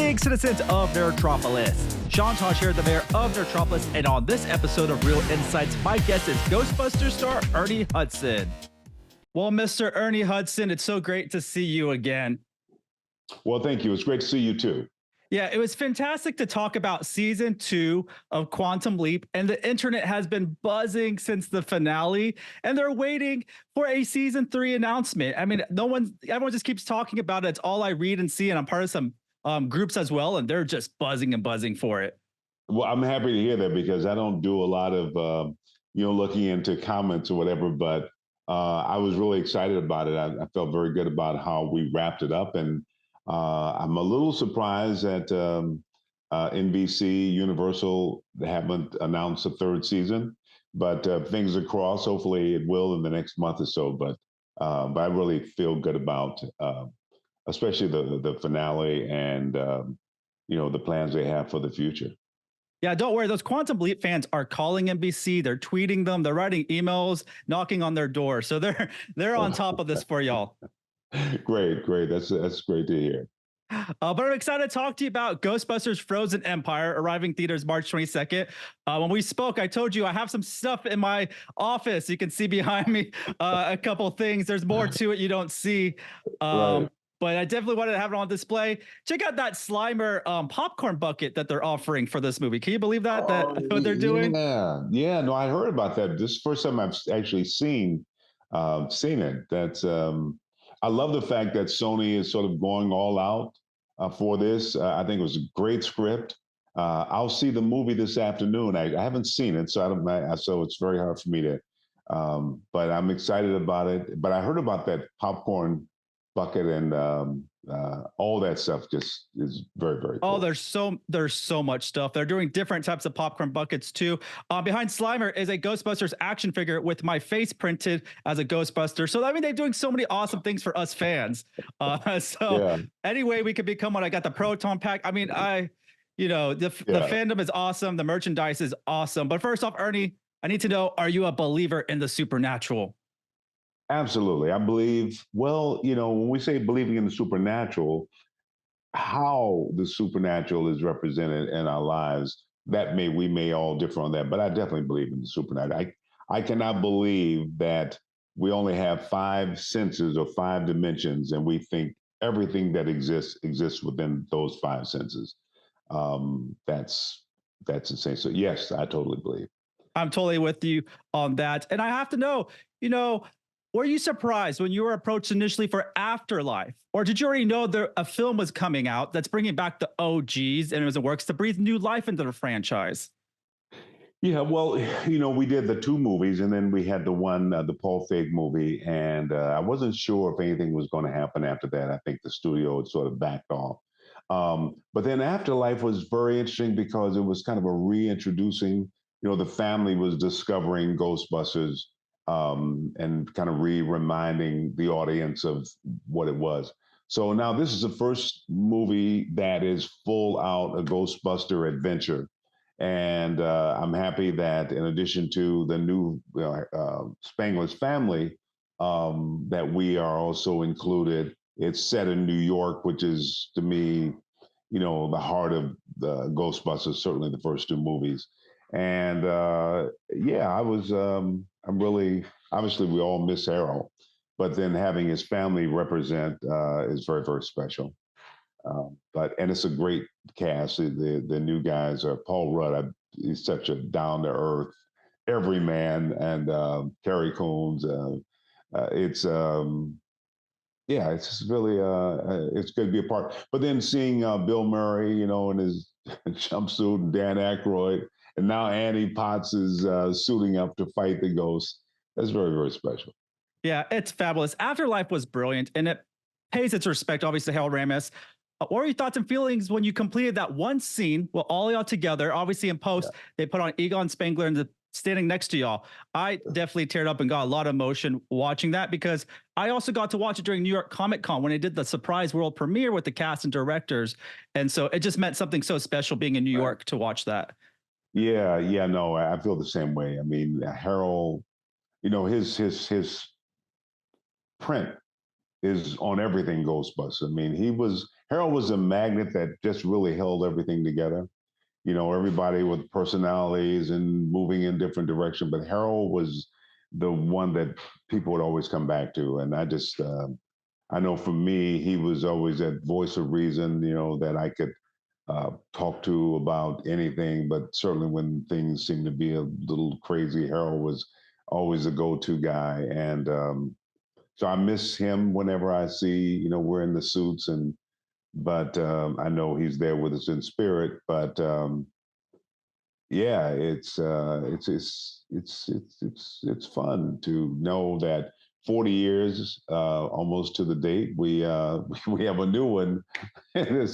Greetings, citizens of Nerdtropolis. Sean Tosh here, the Mayor of Nerdtropolis, and on this episode of Real Insights, my guest is Ghostbusters star Ernie Hudson. Well, Mr. Ernie Hudson, it's so great to see you again. Well, thank you. It's great to see you too. Yeah, it was fantastic to talk about season 2 of Quantum Leap, and the internet has been buzzing since the finale, and they're waiting for a season 3 announcement. I mean, everyone just keeps talking about it. It's all I read and see, and I'm part of some groups as well, and they're just buzzing and buzzing for it. Well, I'm happy to hear that because I don't do a lot of, looking into comments or whatever, but I was really excited about it. I felt very good about how we wrapped it up, and I'm a little surprised that NBC Universal haven't announced a third season, but fingers crossed. Hopefully, it will in the next month or so. But I really feel good about, especially the finale and the plans they have for the future. Yeah, don't worry. Those Quantum Leap fans are calling NBC. They're tweeting them. They're writing emails, knocking on their door. So they're on top of this for y'all. Great. That's great to hear. But I'm excited to talk to you about Ghostbusters Frozen Empire arriving theaters March 22nd. When we spoke, I told you I have some stuff in my office. You can see behind me a couple things. There's more to it you don't see. Right. But I definitely wanted to have it on display. Check out that Slimer popcorn bucket that they're offering for this movie. Can you believe that what they're doing? Yeah. No, I heard about that. This is the first time I've actually seen it. That's I love the fact that Sony is sort of going all out for this. I think it was a great script. I'll see the movie this afternoon. I haven't seen it, so it's very hard for me to. But I'm excited about it. But I heard about that popcorn bucket and all that stuff. Just is very, very cool. Oh, there's so much stuff. They're doing different types of popcorn buckets too. Behind Slimer is a Ghostbusters action figure with my face printed as a Ghostbuster. So I mean, they're doing so many awesome things for us fans. Any way we could become one. I got the Proton Pack. I mean, the fandom is awesome. The merchandise is awesome. But first off, Ernie, I need to know: are you a believer in the supernatural? Absolutely. I believe, when we say believing in the supernatural, how the supernatural is represented in our lives, we may all differ on that, but I definitely believe in the supernatural. I cannot believe that we only have 5 senses or 5 dimensions, and we think everything that exists within those 5 senses. That's insane. So yes, I totally believe. I'm totally with you on that. And I have to know, were you surprised when you were approached initially for Afterlife? Or did you already know a film was coming out that's bringing back the OGs and it was in works to breathe new life into the franchise? Yeah, well, we did the 2 movies and then we had the one, the Paul Feig movie. And I wasn't sure if anything was going to happen after that. I think the studio had sort of backed off. But then Afterlife was very interesting because it was kind of a reintroducing, the family was discovering Ghostbusters. And kind of reminding the audience of what it was. So now this is the first movie that is full out a Ghostbuster adventure. And I'm happy that in addition to the new Spangler's Family, that we are also included. It's set in New York, which is, to me, the heart of the Ghostbusters, certainly the first 2 movies. And I'm really, obviously we all miss Harold, but then having his family represent is very, very special. And it's a great cast. The new guys are Paul Rudd. He's such a down to earth everyman, and Carrie Coon. It's just really it's good to be a part. But then seeing Bill Murray, in his jumpsuit, and Dan Aykroyd. And now Annie Potts is suiting up to fight the ghost. That's very, very special. Yeah, it's fabulous. Afterlife was brilliant, and it pays its respect, obviously, to Harold Ramis. What were your thoughts and feelings when you completed that one scene with all y'all together? Obviously, in post, they put on Egon Spengler and standing next to y'all. I definitely teared up and got a lot of emotion watching that because I also got to watch it during New York Comic Con when they did the surprise world premiere with the cast and directors. And so it just meant something so special being in New York to watch that. Yeah, no, I feel the same way. I mean, Harold, his print is on everything Ghostbusters. I mean, Harold was a magnet that just really held everything together. You know, everybody with personalities and moving in different direction, but Harold was the one that people would always come back to. And I know for me, he was always that voice of reason, you know, that I could talk to about anything, but certainly when things seemed to be a little crazy, Harold was always a go-to guy. And so I miss him whenever I see, you know, we're in the suits but I know he's there with us in spirit. But yeah, it's fun to know that 40 years almost to the date we have a new one, and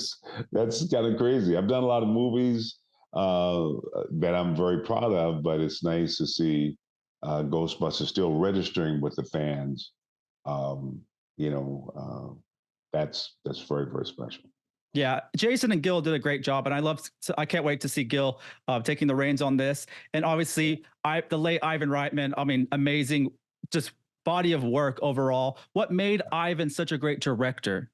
that's kind of crazy. I've done a lot of movies that I'm very proud of, but it's nice to see Ghostbusters still registering with the fans. Um, you know, that's very very special. Yeah, Jason and Gil did a great job, and I can't wait to see Gil taking the reins on this. And obviously, the late Ivan Reitman. I mean, amazing, just body of work overall. What made Ivan such a great director?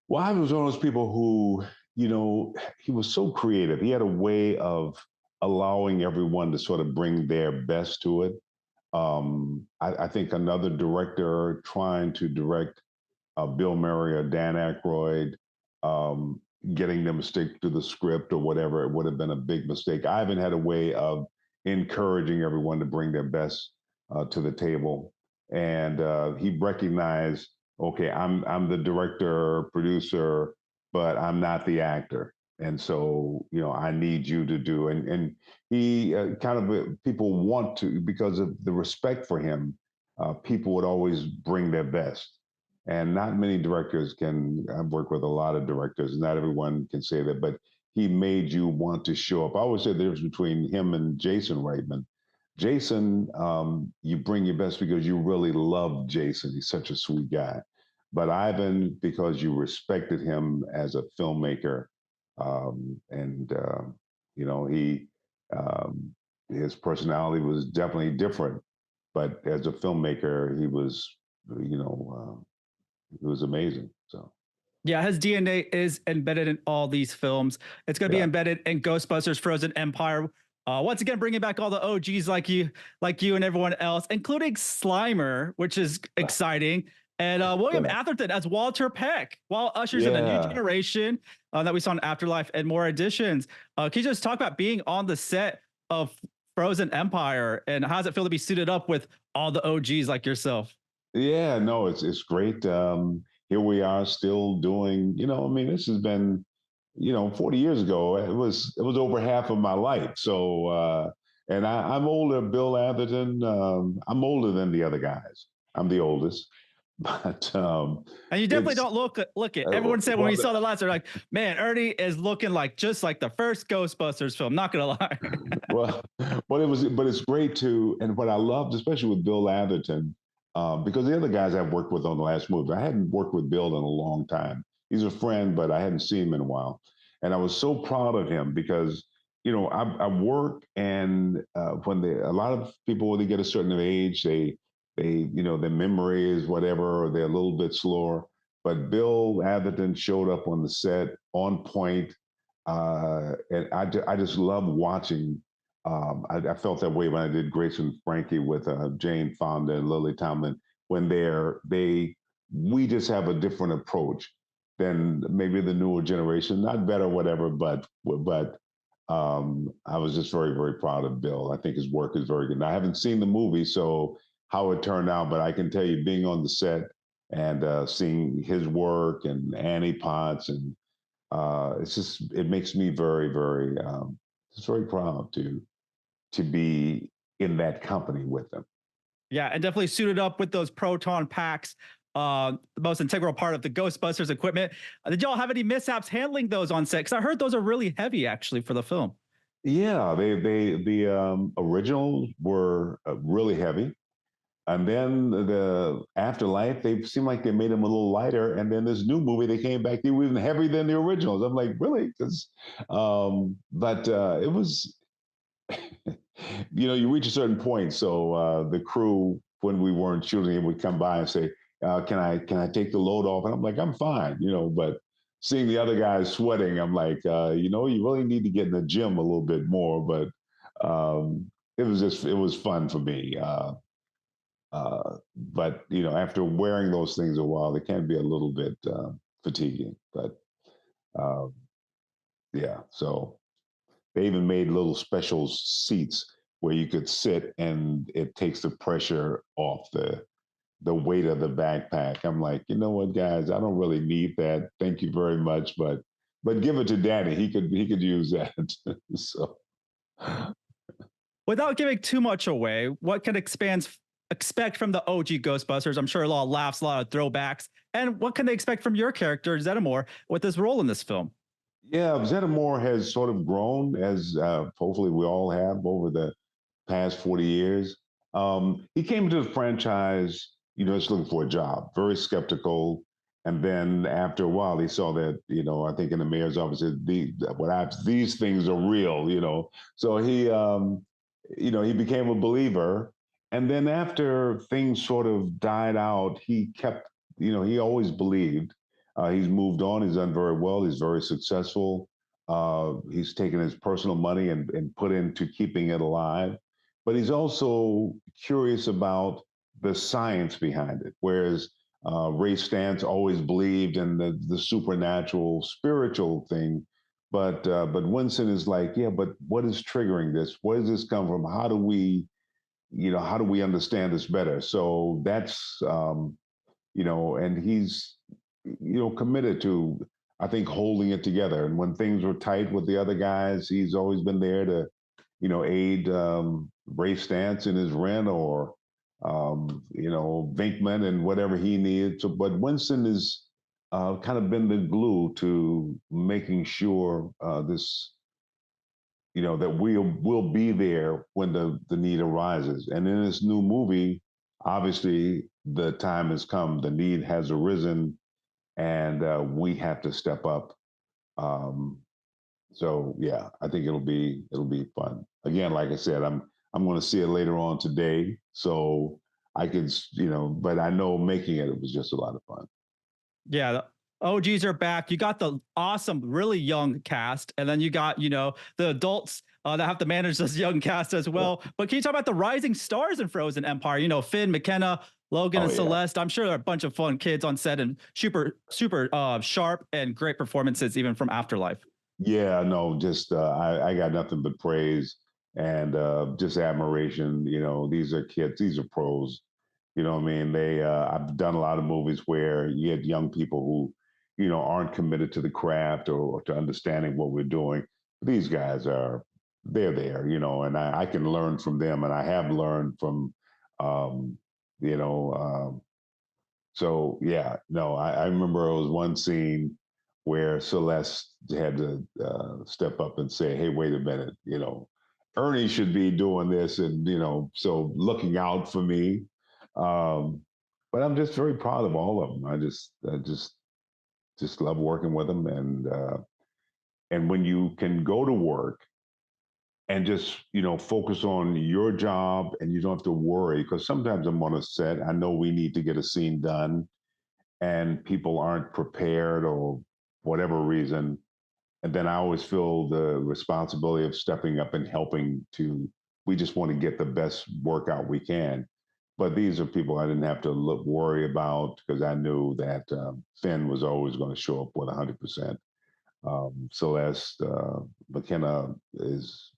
Well, I was one of those people who, you know, he was so creative. He had a way of allowing everyone to sort of bring their best to it. I think another director trying to direct Bill Murray or Dan Aykroyd, um, getting them to stick to the script or whatever, it would have been a big mistake. Ivan had a way of encouraging everyone to bring their best to the table, and he recognized, okay, I'm the director, producer, but I'm not the actor, and so you know I need you to do. And he kind of people want to because of the respect for him. People would always bring their best, and not many directors can. I've worked with a lot of directors, not everyone can say that, but he made you want to show up. I always say the difference between him and Jason Reitman. Jason, you bring your best because you really love Jason. He's such a sweet guy. But Ivan, because you respected him as a filmmaker, and you know um, his personality was definitely different. But as a filmmaker, he was, you know, it was amazing. So Yeah, his DNA is embedded in all these films. It's going to be yeah, embedded in Ghostbusters: Frozen Empire. Once again, bringing back all the OGs like you and everyone else, including Slimer, which is exciting, and William yeah, Atherton as Walter Peck, while ushers in a new yeah. generation that we saw in Afterlife and more additions. Can you just talk about being on the set of Frozen Empire and how does it feel to be suited up with all the OGs like yourself? Yeah, no, it's great. Here we are still doing, you know, I mean, this has been, you know, 40 years ago. It was over half of my life. So and I'm older, Bill Atherton. I'm older than the other guys. I'm the oldest. But And you definitely it's don't look it. Everyone said when well, we saw the last, they're like, "Man, Ernie is looking like just like the first Ghostbusters film." Not gonna lie. well, but it's great too. And what I loved, especially with Bill Atherton, because the other guys I've worked with on the last movie, I hadn't worked with Bill in a long time. He's a friend, but I hadn't seen him in a while, and I was so proud of him because you know I work, and when a lot of people when they get a certain age, they you know their memory is whatever, or they're a little bit slower. But Bill Atherton showed up on the set on point, and I just love watching. I felt that way when I did Grace and Frankie with Jane Fonda and Lily Tomlin. When we just have a different approach than maybe the newer generation. Not better, whatever, but I was just very very proud of Bill. I think his work is very good. Now, I haven't seen the movie, so how it turned out, but I can tell you, being on the set and seeing his work and Annie Potts and it makes me very very just very proud to be in that company with them. Yeah, and definitely suited up with those Proton Packs, the most integral part of the Ghostbusters equipment. Did y'all have any mishaps handling those on set? Because I heard those are really heavy actually for the film. Yeah, the originals were really heavy, and then the Afterlife, they seem like they made them a little lighter, and then this new movie they came back, they were even heavier than the originals. I'm like, really? Because, but it was you know, you reach a certain point. So the crew, when we weren't shooting, it would come by and say, can I take the load off? And I'm like, I'm fine, but seeing the other guys sweating, I'm like, you really need to get in the gym a little bit more. But it was fun for me. But after wearing those things a while, it can be a little bit fatiguing. But uh, yeah, so they even made little special seats where you could sit and it takes the pressure off the weight of the backpack. I'm like, you know what, guys, I don't really need that. Thank you very much, but give it to Daddy. He could use that. So Without giving too much away, what can expands expect from the OG Ghostbusters? I'm sure a lot of laughs, a lot of throwbacks. And what can they expect from your character, Zeddemore, with his role in this film? yeah, Zeddemore has sort of grown as hopefully we all have over the past 40 years. He came to the franchise, just looking for a job, very skeptical. And then after a while, he saw that, I think in the mayor's office, these things are real, So he became a believer. And then after things sort of died out, he kept, he always believed. He's moved on. He's done very well. He's very successful. He's taken his personal money and put into keeping it alive, but he's also curious about the science behind it. Whereas Ray Stantz always believed in the supernatural, spiritual thing, but Winston is like, yeah, but what is triggering this? Where does this come from? How do we understand this better? So that's and he's committed to, I think, holding it together. And when things were tight with the other guys, he's always been there to aid Ray Stantz in his rent or Vinkman and whatever he needed. So, but Winston has kind of been the glue to making sure this, that we'll be there when the need arises. And in this new movie, obviously the time has come. The need has arisen, and we have to step up. Um, so yeah, I think it'll be fun. Again, like I said, I'm going to see it later on today, so I could, but I know making it was just a lot of fun. Yeah, the OGs are back. You got the awesome, really young cast, and then you got, the adults that have to manage this young cast as Yeah. well. But can you talk about the rising stars in Frozen Empire? Finn, McKenna, Logan, Oh and yeah, Celeste. I'm sure there are a bunch of fun kids on set and super, super sharp and great performances, even from Afterlife. yeah. No, just I got nothing but praise and just admiration. These are kids. These are pros. You know what I mean? I've done a lot of movies where you had young people who, aren't committed to the craft or to understanding what we're doing. These guys they're there, and I can learn from them, and I have learned from, um, you know, so yeah, no, I remember it was one scene where Celeste had to step up and say, "Hey, wait a minute, Ernie should be doing this," and so looking out for me. Um, but I'm just very proud of all of them. I just love working with them, and when you can go to work and just focus on your job and you don't have to worry, because sometimes I'm on a set, I know we need to get a scene done and people aren't prepared or whatever reason. And then I always feel the responsibility of stepping up and helping we just want to get the best workout we can. But these are people I didn't have to worry about because I knew that Finn was always going to show up with 100%. Celeste McKenna is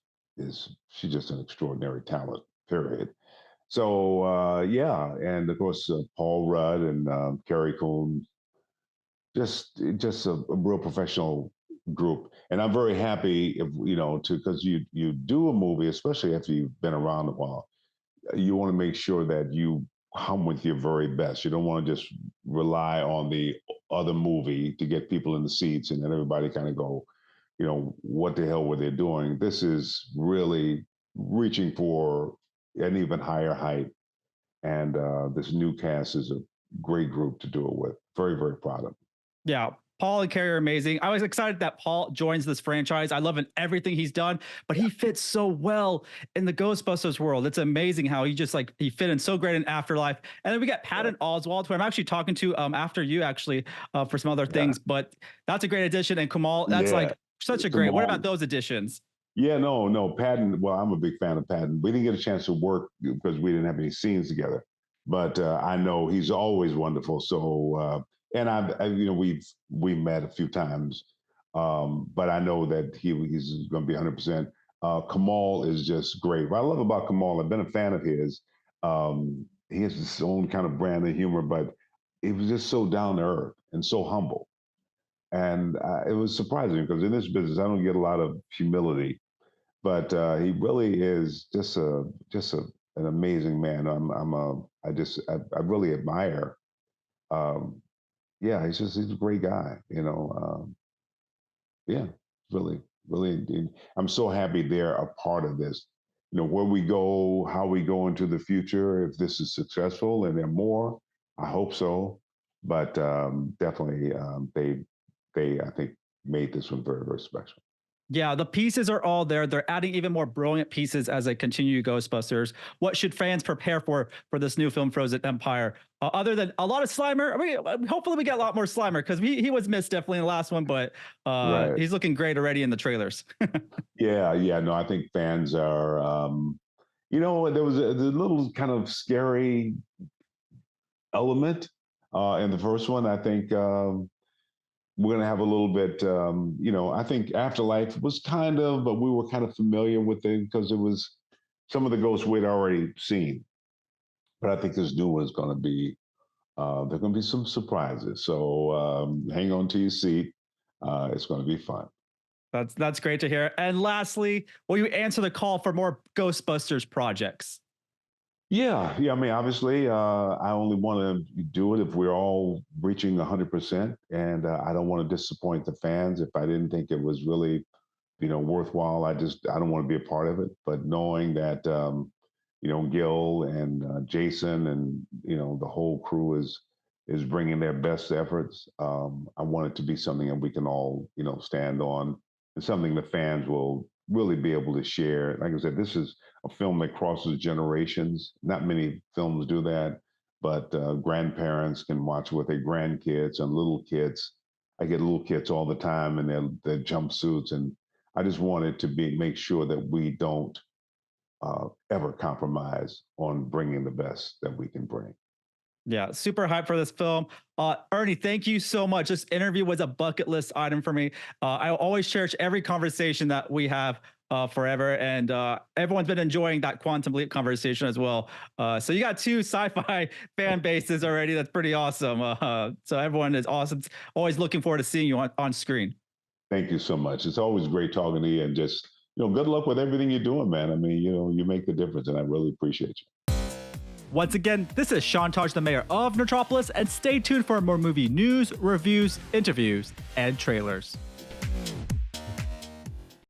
she's just an extraordinary talent. Period. So yeah, and of course Paul Rudd and Carrie Coon, just a real professional group. And I'm very happy if to because you do a movie, especially after you've been around a while, you want to make sure that you come with your very best. You don't want to just rely on the other movie to get people in the seats and then everybody kind of go, what the hell were they doing? This is really reaching for an even higher height. And this new cast is a great group to do it with. Very, very proud of them. Yeah. Paul and Carrie are amazing. I was excited that Paul joins this franchise. I love everything he's done, but he fits so well in the Ghostbusters world. It's amazing how he just like he fit in so great in Afterlife. And then we got Patton Oswalt, who I'm actually talking to after you actually for some other things. But that's a great addition. And Kumail, that's like such a great. What about those additions? Yeah, no, Patton. Well, I'm a big fan of Patton. We didn't get a chance to work because we didn't have any scenes together. But I know he's always wonderful. So, and we've met a few times, but I know that he's going to be 100%. Kumail is just great. What I love about Kumail, I've been a fan of his. He has his own kind of brand of humor, but he was just so down to earth and so humble. And it was surprising because in this business, I don't get a lot of humility, but he really is just an amazing man. I really admire. Yeah, he's a great guy. Yeah, really indeed. I'm so happy they're a part of this. Where we go, how we go into the future, if this is successful and there are more, I hope so. But definitely, they I think made this one very, very special. Yeah, the pieces are all there. They're adding even more brilliant pieces as they continue Ghostbusters. What should fans prepare for this new film, Frozen Empire? Other than a lot of Slimer, hopefully we get a lot more Slimer because he was missed definitely in the last one, but he's looking great already in the trailers. Yeah, no, I think fans are. There was a little kind of scary element in the first one. I think. We're going to have a little bit, I think Afterlife was but we were kind of familiar with it because it was some of the ghosts we'd already seen. But I think this new one is going to be, there are going to be some surprises. So hang on to your seat. It's going to be fun. That's great to hear. And lastly, will you answer the call for more Ghostbusters projects? Yeah. I mean, obviously, I only want to do it if we're all reaching 100%, and I don't want to disappoint the fans. If I didn't think it was really, worthwhile, I don't want to be a part of it. But knowing that, Gil and Jason and the whole crew is bringing their best efforts, I want it to be something that we can all stand on, and something the fans will really be able to share. Like I said, this is a film that crosses generations. Not many films do that, but grandparents can watch with their grandkids and little kids. I get little kids all the time in their jumpsuits, and I just wanted to make sure that we don't ever compromise on bringing the best that we can bring. Yeah, super hyped for this film. Ernie, thank you so much. This interview was a bucket list item for me. I always cherish every conversation that we have forever, and everyone's been enjoying that Quantum Leap conversation as well. So you got two sci-fi fan bases already. That's pretty awesome. So everyone is awesome. Always looking forward to seeing you on screen. Thank you so much. It's always great talking to you, and just good luck with everything you're doing, man. I mean, you make the difference, and I really appreciate you. Once again, this is Sean Taj, the mayor of Nerdtropolis, and stay tuned for more movie news, reviews, interviews, and trailers.